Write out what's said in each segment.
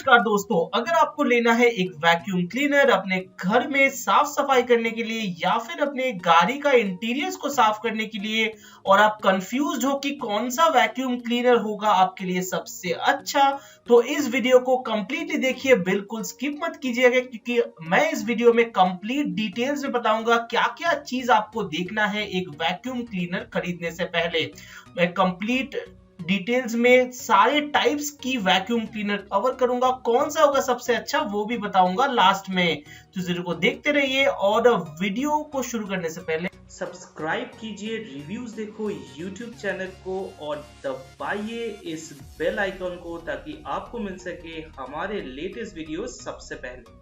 नमस्कार दोस्तों, अगर आपको लेना है एक वैक्यूम क्लीनर अपने घर में साफ सफाई करने के लिए या फिर अपने गाड़ी का इंटीरियर्स को साफ करने के लिए और आप कंफ्यूज्ड हो कि कौन सा वैक्यूम क्लीनर होगा आपके लिए सबसे अच्छा, तो इस वीडियो को कंप्लीटली देखिए, बिल्कुल स्किप मत कीजिएगा क्योंकि मैं इस वीडियो में कंप्लीट डिटेल्स में बताऊंगा क्या क्या चीज आपको देखना है एक वैक्यूम क्लीनर खरीदने से पहले। मैं कंप्लीट डिटेल्स में सारे टाइप्स की वैक्यूम क्लीनर कवर करूंगा, कौन सा होगा सबसे अच्छा वो भी बताऊंगा लास्ट में। तो वीडियो को देखते रहिए और वीडियो को शुरू करने से पहले सब्सक्राइब कीजिए, रिव्यूज देखो यूट्यूब चैनल को और दबाइए इस बेल आइकन को ताकि आपको मिल सके हमारे लेटेस्ट वीडियो सबसे पहले।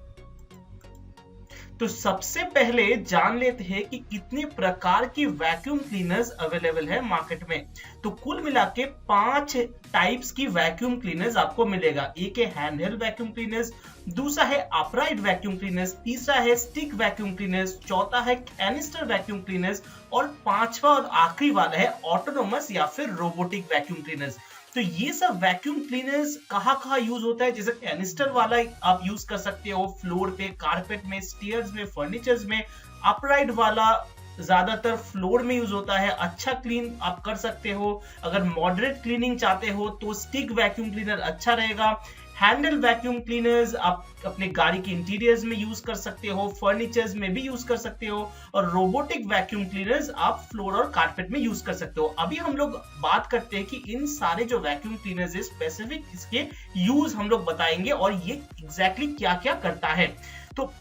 तो सबसे पहले जान लेते हैं कि कितने प्रकार की वैक्यूम क्लीनर्स अवेलेबल है मार्केट में। तो कुल मिला के 5 टाइप्स की वैक्यूम क्लीनर्स आपको मिलेगा। एक है हैंडहेल्ड वैक्यूम क्लीनर्स, दूसरा है अपराइट वैक्यूम क्लीनर्स, तीसरा है स्टिक वैक्यूम क्लीनर्स, चौथा है कैनिस्टर वैक्यूम क्लीनर्स और पांचवा और आखिरी वाला है ऑटोनोमस या फिर रोबोटिक वैक्यूम क्लीनर्स। तो ये सब वैक्यूम क्लीनर्स कहाँ यूज होता है, जैसे कैनिस्टर वाला आप यूज कर सकते हो फ्लोर पे, कारपेट में, स्टेयर्स में, फर्नीचर्स में। अपराइट वाला ज्यादातर फ्लोर में यूज होता है, अच्छा क्लीन आप कर सकते हो। अगर मॉडरेट क्लीनिंग चाहते हो तो स्टिक वैक्यूम क्लीनर अच्छा रहेगा। हैंडल वैक्यूम क्लीनर्स आप अपने गाड़ी के इंटीरियर्स में यूज कर सकते हो, फर्नीचर्स में भी यूज कर सकते हो और रोबोटिक वैक्यूम क्लीनर्स आप फ्लोर और कारपेट में यूज कर सकते हो। अभी हम लोग बात करते हैं कि इन सारे जो वैक्यूम क्लीनर्स है स्पेसिफिक इसके यूज हम लोग बताएंगे और ये एग्जैक्टली क्या क्या करता है। तो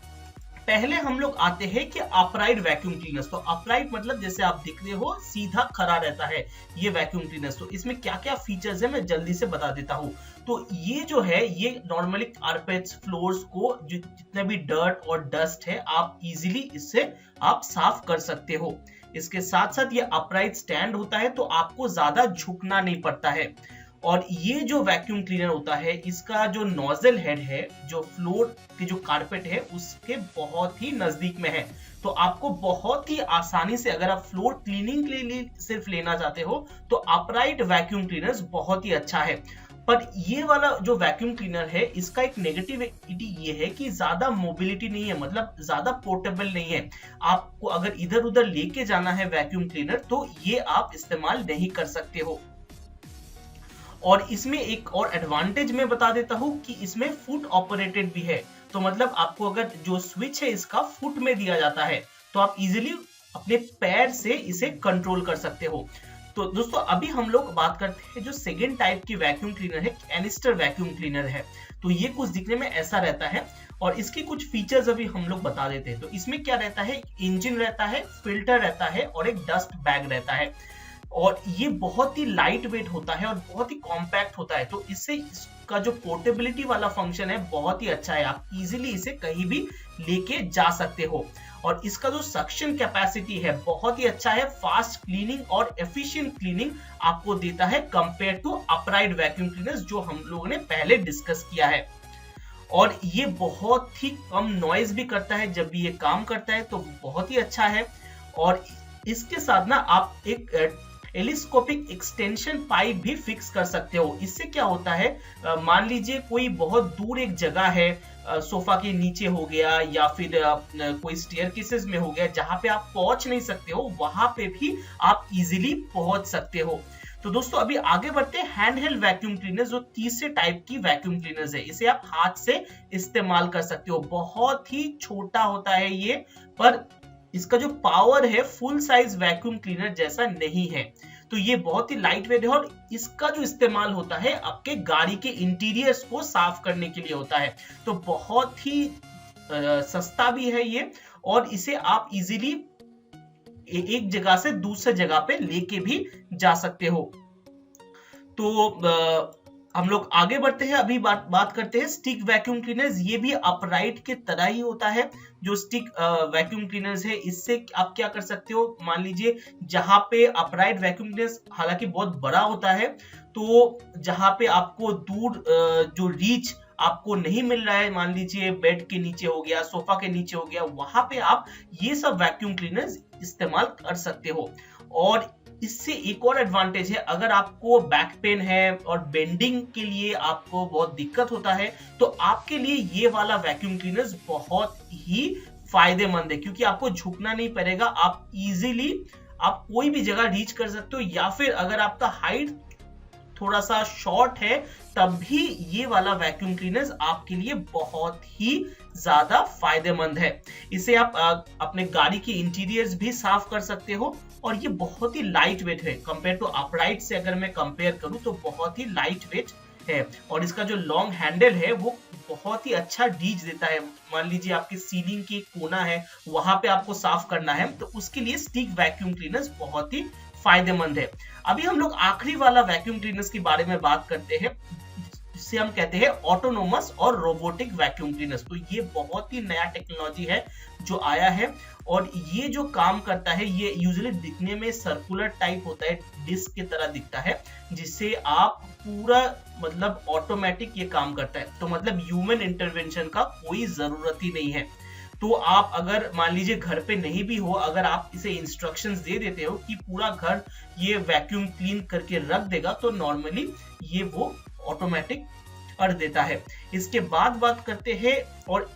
पहले हम लोग आते हैं कि अपराइट वैक्यूम क्लीनर्स। तो अपराइट मतलब जैसे आप दिख रहे हो सीधा खड़ा रहता है ये वैक्यूम क्लीनर्स। तो इसमें क्या क्या फीचर्स है मैं जल्दी से बता देता हूँ। तो ये जो है ये नॉर्मली कारपेट्स, फ्लोर्स को जितने भी डर्ट और डस्ट है आप इजीली इससे आप साफ कर सकते हो। इसके साथ साथ ये अपराइट स्टैंड होता है तो आपको ज्यादा झुकना नहीं पड़ता है। और ये जो वैक्यूम क्लीनर होता है इसका जो नोजल हेड है जो फ्लोर की जो कारपेट है उसके बहुत ही नजदीक में है। तो आपको बहुत ही आसानी से अगर आप फ्लोर क्लीनिंग के लिए सिर्फ लेना चाहते हो तो अपराइट वैक्यूम क्लीनर्स बहुत ही अच्छा है। पर ये वाला जो वैक्यूम क्लीनर है इसका एक नेगेटिविटी ये है कि ज्यादा मोबिलिटी नहीं है, मतलब ज्यादा पोर्टेबल नहीं है। आपको अगर इधर उधर लेके जाना है वैक्यूम क्लीनर तो ये आप इस्तेमाल नहीं कर सकते हो। और इसमें एक और एडवांटेज मैं बता देता हूं कि इसमें फुट ऑपरेटेड भी है। तो मतलब आपको अगर जो स्विच है इसका फुट में दिया जाता है तो आप इजीली अपने पैर से इसे कंट्रोल कर सकते हो। तो दोस्तों अभी हम लोग बात करते हैं जो सेकेंड टाइप की वैक्यूम क्लीनर है, कैनिस्टर वैक्यूम क्लीनर है। तो ये कुछ दिखने में ऐसा रहता है और इसके कुछ फीचर्स अभी हम लोग बता देते हैं। तो इसमें क्या रहता है, इंजन रहता है, फिल्टर रहता है और एक डस्ट बैग रहता है। और ये बहुत ही लाइट वेट होता है और बहुत ही कॉम्पैक्ट होता है। तो इससे इसका जो पोर्टेबिलिटी वाला फंक्शन है बहुत ही अच्छा है, आप इजीली इसे कहीं भी लेके जा सकते हो। और इसका जो सक्शन कैपेसिटी है बहुत ही अच्छा है, फास्ट क्लीनिंग और एफिशिएंट क्लीनिंग आपको देता है compare to upright vacuum cleaners जो हम लोगों ने पहले डिस्कस किया है। और ये बहुत ही कम नॉइज भी करता है, जब भी ये काम करता है तो बहुत ही अच्छा है। और इसके साथ ना आप एक टेलीस्कोपिक एक्सटेंशन पाइप भी फिक्स कर सकते हो। इससे क्या होता है, मान लीजिए कोई बहुत दूर एक जगह है, सोफा के नीचे हो गया या फिर कोई स्टेयरकेसेस में हो गया जहां पे आप पहुंच नहीं सकते हो, वहां पे भी आप इजीली पहुंच सकते हो। तो दोस्तों अभी आगे बढ़ते हैं हैंडहेल्ड वैक्यूम क्लीनर जो तीसरे टाइप की वैक्यूम क्लीनर्स है। इसे आप हाथ से इस्तेमाल कर सकते हो, बहुत ही छोटा होता है ये, पर इसका जो पावर है फुल साइज वैक्यूम क्लीनर जैसा नहीं है। तो ये बहुत ही लाइट वेट है और इसका जो इस्तेमाल होता है आपके गाड़ी के इंटीरियर्स को साफ करने के लिए होता है। तो बहुत ही सस्ता भी है ये और इसे आप इजीली एक जगह से दूसरे जगह पे लेके भी जा सकते हो। तो हम लोग आगे बढ़ते हैं, अभी बात करते हैं स्टिक वैक्यूम क्लीनर्स। ये भी अपराइट के तरह ही होता है। जो स्टिक वैक्यूम क्लीनर्स है इससे आप क्या कर सकते हो, मान लीजिए जहां पे अपराइट वैक्यूम क्लीनर्स हालांकि बहुत बड़ा होता है, तो जहां पे आपको दूर जो रीच आपको नहीं मिल रहा है, मान लीजिए बेड के नीचे हो गया, सोफा के नीचे हो गया, वहां पे आप ये सब वैक्यूम क्लीनर्स इस्तेमाल कर सकते हो। और इससे एक और एडवांटेज है, अगर आपको बैक पेन है और बेंडिंग के लिए आपको बहुत दिक्कत होता है तो आपके लिए ये वाला वैक्यूम क्लीनर्स बहुत ही फायदेमंद है, क्योंकि आपको झुकना नहीं पड़ेगा। आप इजीली आप कोई भी जगह रीच कर सकते हो, या फिर अगर आपका हाइट थोड़ा सा शॉर्ट है तब भी ये वाला वैक्यूम क्लीनर्स आपके लिए बहुत ही ज्यादा फायदेमंद है। इसे आप अपने गाड़ी की इंटीरियर्स भी साफ कर सकते हो, और ये बहुत ही लाइट वेट है कंपेयर टू अपराइट से। अगर मैं कंपेयर करूं तो बहुत ही लाइट वेट है, और इसका जो लॉन्ग हैंडल है वो बहुत ही अच्छा रीच देता है। मान लीजिए आपकी सीलिंग की कोना है, वहां पे आपको साफ करना है, तो उसके लिए स्टिक वैक्यूम क्लीनर्स बहुत ही फायदेमंद है। अभी हम लोग आखिरी वाला वैक्यूम क्लीनर्स के बारे में बात करते हैं, जिसे हम कहते हैं ऑटोनोमस और रोबोटिक वैक्यूम क्लीनर्स। तो ये बहुत ही नया टेक्नोलॉजी है जो आया है, और ये जो काम करता है ये यूजुअली दिखने में सर्कुलर टाइप होता है, डिस्क की तरह दिखता है, जिससे आप पूरा मतलब ऑटोमेटिक ये काम करता है। तो मतलब ह्यूमन इंटरवेंशन का कोई जरूरत ही नहीं है। तो आप अगर मान लीजिए घर पे नहीं भी हो, अगर आप इसे इंस्ट्रक्शंस दे देते हो कि पूरा घर ये वैक्यूम क्लीन करके रख देगा, तो नॉर्मली ये वो ऑटोमेटिक कर देता है। इसके बाद बात करते हैं, और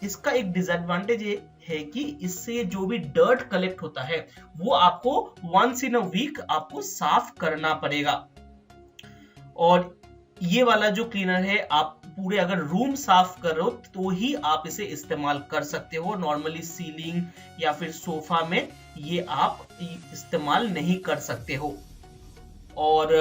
इसका एक डिसएडवांटेज ये है कि इससे जो भी डर्ट कलेक्ट होता है वो आपको वंस इन अ वीक आपको साफ करना पड़ेगा। और ये वाला जो क्लीनर है, आप पूरे अगर रूम साफ कर रहे हो तो ही आप इसे इस्तेमाल कर सकते हो। नॉर्मली सीलिंग या फिर सोफा में ये आप इस्तेमाल नहीं कर सकते हो। और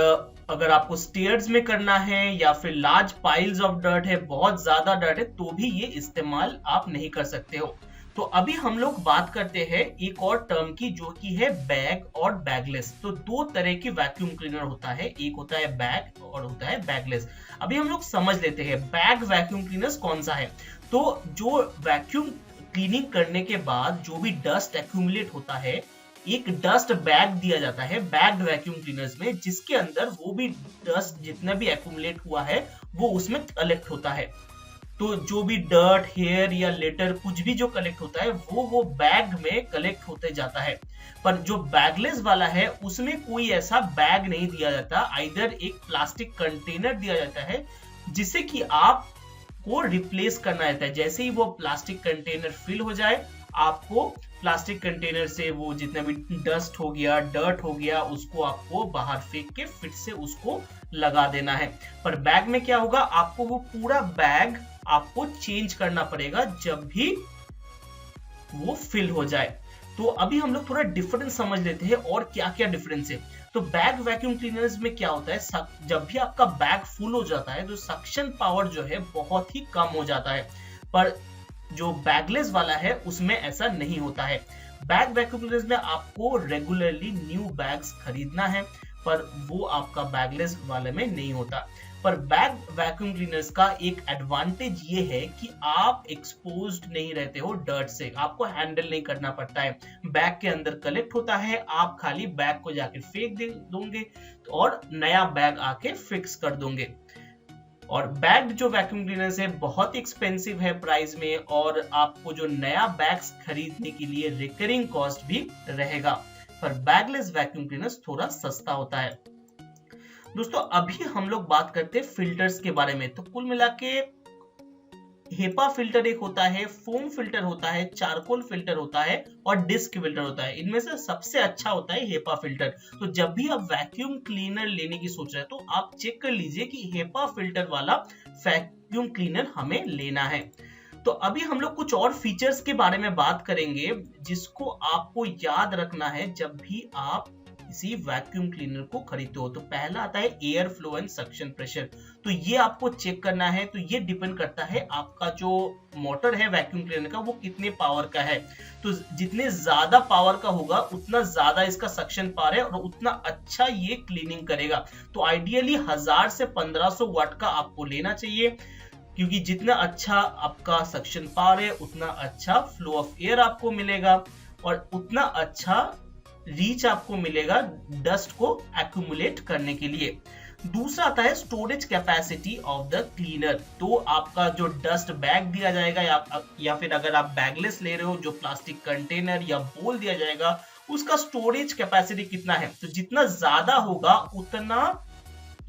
अगर आपको स्टेयर्स में करना है या फिर लार्ज पाइल्स ऑफ डर्ट है, बहुत ज्यादा डर्ट है, तो भी ये इस्तेमाल आप नहीं कर सकते हो। तो अभी हम लोग बात करते हैं एक और टर्म की, जो कि है बैग और बैगलेस। तो दो तरह की वैक्यूम क्लीनर होता है, एक होता है बैग और होता है बैगलेस। अभी हम लोग समझ लेते हैं बैग वैक्यूम क्लीनर्स कौन सा है। तो जो वैक्यूम क्लीनिंग करने के बाद जो भी डस्ट एक्यूमुलेट होता है, एक डस्ट बैग दिया जाता है बैग्ड वैक्यूम क्लीनर्स में, जिसके अंदर वो भी डस्ट जितना भी एक्यूमुलेट हुआ है वो उसमें कलेक्ट होता है। तो जो भी डर्ट, हेयर या लेटर कुछ भी जो कलेक्ट होता है वो बैग में कलेक्ट होते जाता है। पर जो बैगलेस वाला है उसमें कोई ऐसा बैग नहीं दिया जाता, आइदर एक प्लास्टिक कंटेनर दिया जाता है जिसे कि आप को रिप्लेस करना रहता है। जैसे ही वो प्लास्टिक कंटेनर फिल हो जाए, आपको प्लास्टिक कंटेनर से वो जितना भी डस्ट हो गया, डर्ट हो गया, उसको आपको बाहर फेंक के फिर से उसको लगा देना है। पर बैग में क्या होगा, आपको वो पूरा बैग आपको चेंज करना पड़ेगा जब भी वो फिल हो जाए। तो अभी हम लोग थोड़ा डिफरेंस समझ लेते हैं और क्या क्या डिफरेंस है। तो बैग वैक्यूम क्लीनर्स में क्या होता है, जब भी आपका बैग फुल हो जाता है तो सक्शन पावर जो है बहुत ही कम हो जाता है। पर जो बैगलेस वाला है उसमें ऐसा नहीं होता है। बैग वैक्यूम क्लीनर्स में आपको रेगुलरली न्यू बैग्स खरीदना है, पर वो आपका बैगलेस वाले में नहीं होता। पर बैग वैक्यूम क्लीनर्स का एक एडवांटेज ये है कि आप एक्सपोज्ड नहीं रहते हो डर्ट से, आपको हैंडल नहीं करना पड़ता है। बैग के अंदर कलेक्ट होता है, आप खाली बैग को जाके फेंक दोगे और नया बैग आके फिक्स कर दोगे। और बैग जो वैक्यूम क्लीनर्स है बहुत ही एक्सपेंसिव है प्राइस में, और आपको जो नया बैग्स खरीदने के लिए रिकरिंग कॉस्ट भी रहेगा। पर बैगलेस वैक्यूम क्लीनर्स थोड़ा सस्ता होता है। दोस्तों अभी हम लोग बात करते हैं फिल्टर्स के बारे में। तो कुल मिला के हेपा फिल्टर एक होता है, फोम फिल्टर होता है, चारकोल फिल्टर होता है और डिस्क फिल्टर होता है। इनमें से सबसे अच्छा होता है हेपा फिल्टर। तो जब भी आप वैक्यूम क्लीनर लेने की सोच रहे हैं तो आप चेक कर लीजिए कि हेपा फिल्टर वाला वैक्यूम क्लीनर हमें लेना है। तो अभी हम लोग कुछ और फीचर्स के बारे में बात करेंगे जिसको आपको याद रखना है जब भी आप किसी वैक्यूम क्लीनर को खरीदते हो। तो पहला आता है air flow and suction pressure. तो ये आपको चेक करना है। तो ये डिपेंड करता है आपका जो मोटर है वैक्यूम क्लीनर का वो कितने पावर का है। तो जितने ज्यादा पावर का होगा उतना ज्यादा इसका सक्शन पावर है और उतना अच्छा ये क्लीनिंग करेगा। तो आइडियली 1000 से 1500 वाट का आपको लेना चाहिए, क्योंकि जितना अच्छा आपका सक्शन पावर है उतना अच्छा फ्लो ऑफ एयर आपको मिलेगा और उतना अच्छा रीच आपको मिलेगा डस्ट को एक्यूमुलेट करने के लिए। दूसरा आता है storage capacity of the cleaner. तो आपका जो डस्ट बैग दिया जाएगा या फिर अगर आप बैगलेस ले रहे हो जो प्लास्टिक कंटेनर या बोल दिया जाएगा, उसका स्टोरेज कैपेसिटी कितना है। तो जितना ज्यादा होगा उतना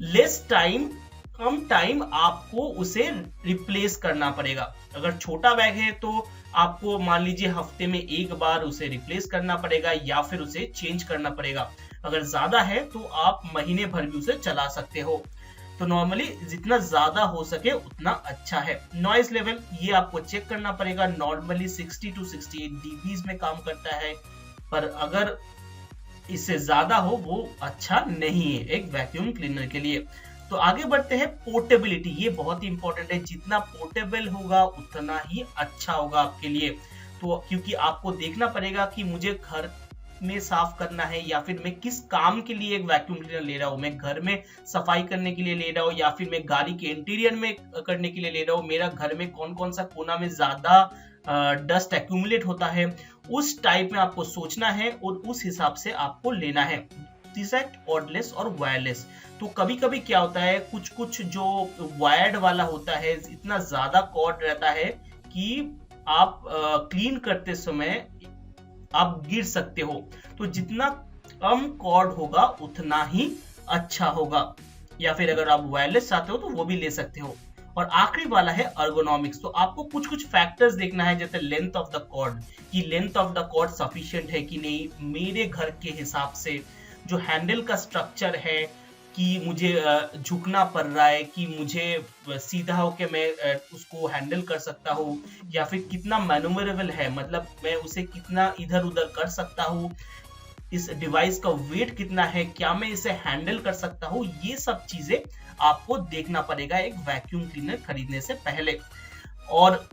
लेस टाइम, कम टाइम आपको उसे रिप्लेस करना पड़ेगा। अगर छोटा बैग है तो आपको मान लीजिए हफ्ते में एक बार उसे रिप्लेस करना पड़ेगा या फिर उसे चेंज करना पड़ेगा। अगर ज्यादा है तो आप महीने भर भी उसे चला सकते हो। तो नॉर्मली जितना ज्यादा हो सके उतना अच्छा है। नॉइज लेवल ये आपको चेक करना पड़ेगा, नॉर्मली 60 to 68 dB में काम करता है, पर अगर इससे ज्यादा हो वो अच्छा नहीं है एक वैक्यूम क्लीनर के लिए। तो आगे बढ़ते हैं, पोर्टेबिलिटी ये बहुत ही इंपॉर्टेंट है। जितना पोर्टेबल होगा उतना ही अच्छा होगा आपके लिए। तो क्योंकि आपको देखना पड़ेगा कि मुझे घर में साफ करना है या फिर मैं किस काम के लिए एक वैक्यूम क्लीनर ले रहा हूँ। मैं घर में सफाई करने के लिए ले रहा हूँ या फिर मैं गाड़ी के इंटीरियर में करने के लिए ले रहा हूँ। मेरा घर में कौन कौन सा कोना में ज्यादा डस्ट एक्यूमुलेट होता है, उस टाइप में आपको सोचना है और उस हिसाब से आपको लेना है। तीसरा कॉर्डलेस और वायरलेस। तो कभी कभी क्या होता है, कुछ कुछ जो वायर्ड वाला होता है इतना ज्यादा कॉर्ड रहता है कि आप क्लीन करते समय आप गिर सकते हो। तो जितना कम कॉर्ड होगा उतना ही अच्छा होगा। या फिर अगर आप वायरलेस चाहते हो तो वो भी ले सकते हो। और आखिरी वाला है अर्गोनॉमिक्स। तो आपको कुछ कुछ फैक्टर्स देखना है, जैसे लेंथ ऑफ द कॉर्ड, कि length of the cord sufficient है कि नहीं मेरे घर के हिसाब से। जो हैंडल का स्ट्रक्चर है कि मुझे झुकना पड़ रहा है कि मुझे सीधा होके मैं उसको हैंडल कर सकता हूँ, या फिर कितना मैन्यूवरेबल है, मतलब मैं उसे कितना इधर उधर कर सकता हूँ, इस डिवाइस का वेट कितना है, क्या मैं इसे हैंडल कर सकता हूँ। ये सब चीजें आपको देखना पड़ेगा एक वैक्यूम क्लीनर खरीदने से पहले। और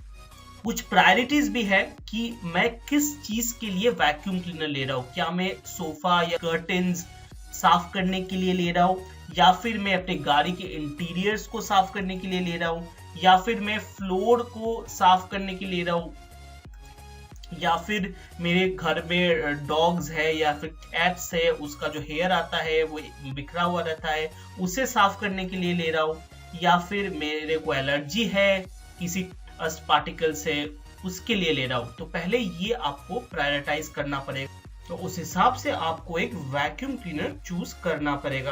कुछ प्रायोरिटीज भी है कि मैं किस चीज के लिए वैक्यूम क्लीनर ले रहा हूँ। क्या मैं सोफा या कर्टेन्स साफ करने के लिए ले रहा हूँ, या फिर मैं अपने गाड़ी के इंटीरियर्स को साफ करने के लिए ले रहा हूँ, या फिर मैं फ्लोर को साफ करने के लिए ले रहा हूँ, या फिर मेरे घर में डॉग्स है या फिर कैट्स है, उसका जो हेयर आता है वो बिखरा हुआ रहता है उसे साफ करने के लिए ले रहा हूँ, या फिर मेरे को एलर्जी है किसी डस्ट पार्टिकल से उसके लिए ले रहा हूँ। तो पहले ये आपको प्रायोरिटाइज करना पड़ेगा। तो उस हिसाब से आपको एक वैक्यूम क्लीनर चूज करना पड़ेगा।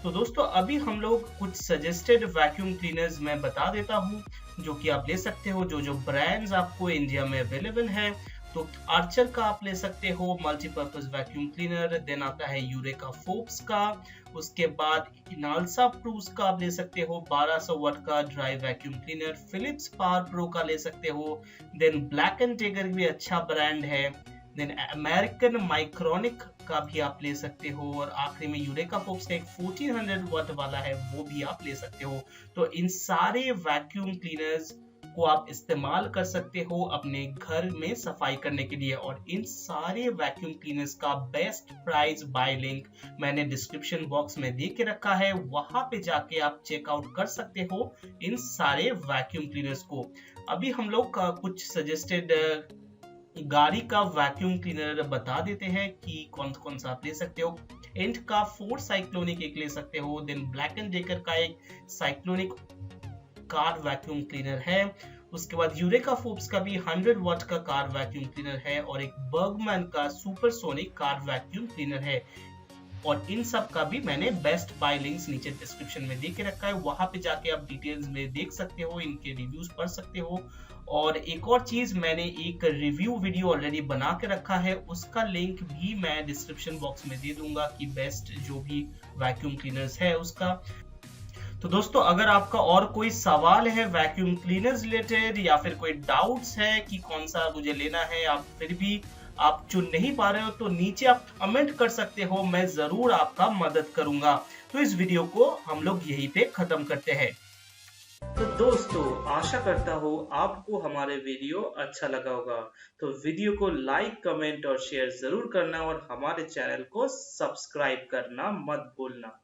तो दोस्तों अभी हम लोग कुछ सजेस्टेड वैक्यूम क्लीनर्स मैं बता देता हूँ जो कि आप ले सकते हो, जो जो ब्रांड्स आपको इंडिया में अवेलेबल है। तो आर्चर का आप ले सकते हो मल्टीपर्पज वैक्यूम क्लीनर, देन आता है यूरेका फोर्ब्स का, उसके बाद इनाल्सा प्रूस का आप ले सकते हो 1200 वाट का dry vacuum cleaner, Philips power pro का ले सकते हो, देन ब्लैक एंड टेगर भी अच्छा ब्रांड है, देन अमेरिकन माइक्रोनिक का भी आप ले सकते हो, और आखिरी में यूरेका फोर्ब्स का एक 1400 वाट वाला है वो भी आप ले सकते हो। तो इन सारे वैक्यूम क्लीनर्स को आप इस्तेमाल कर सकते हो अपने घर में सफाई करने के लिए। और इन सारे वैक्यूम क्लीनर्स का बेस्ट प्राइस बाय लिंक मैंने डिस्क्रिप्शन बॉक्स में दे के रखा है, वहां पे जाके आप चेकआउट कर सकते हो इन सारे वैक्यूम क्लीनर्स को। अभी हम लोग का कुछ सजेस्टेड गाड़ी का वैक्यूम क्लीनर बता देते हैं कि कौन कौन सा आप ले सकते हो। एंट का 4 साइक्लोनिक एक ले सकते हो, देन ब्लैक एंड डेकर का एक साइक्लोनिक कार वैक्यूम क्लीनर है, उसके बाद यूरेका फोर्ब्स का भी 100 वाट का कार वैक्यूम क्लीनर है, और एक बर्गमैन का सुपरसोनिक कार वैक्यूम क्लीनर है। और इन सब का भी मैंने बेस्ट बाय लिंक्स नीचे डिस्क्रिप्शन में दे के रखा है, वहां पे जाके आप डिटेल्स में देख सकते हो, इनके रिव्यूज पढ़ सकते हो। और एक और चीज, मैंने एक रिव्यू वीडियो ऑलरेडी बना के रखा है, उसका लिंक भी मैं डिस्क्रिप्शन बॉक्स में दे दूंगा कि बेस्ट जो भी वैक्यूम क्लीनर्स है उसका। तो दोस्तों अगर आपका और कोई सवाल है वैक्यूम क्लीनर्स रिलेटेड, या फिर कोई डाउट्स है कि कौन सा मुझे लेना है, आप फिर भी आप चुन नहीं पा रहे हो, तो नीचे आप कमेंट कर सकते हो, मैं जरूर आपका मदद करूंगा। तो इस वीडियो को हम लोग यहीं पे खत्म करते हैं। तो दोस्तों आशा करता हूँ आपको हमारे वीडियो अच्छा लगा होगा। तो वीडियो को लाइक, कमेंट और शेयर जरूर करना, और हमारे चैनल को सब्सक्राइब करना मत भूलना।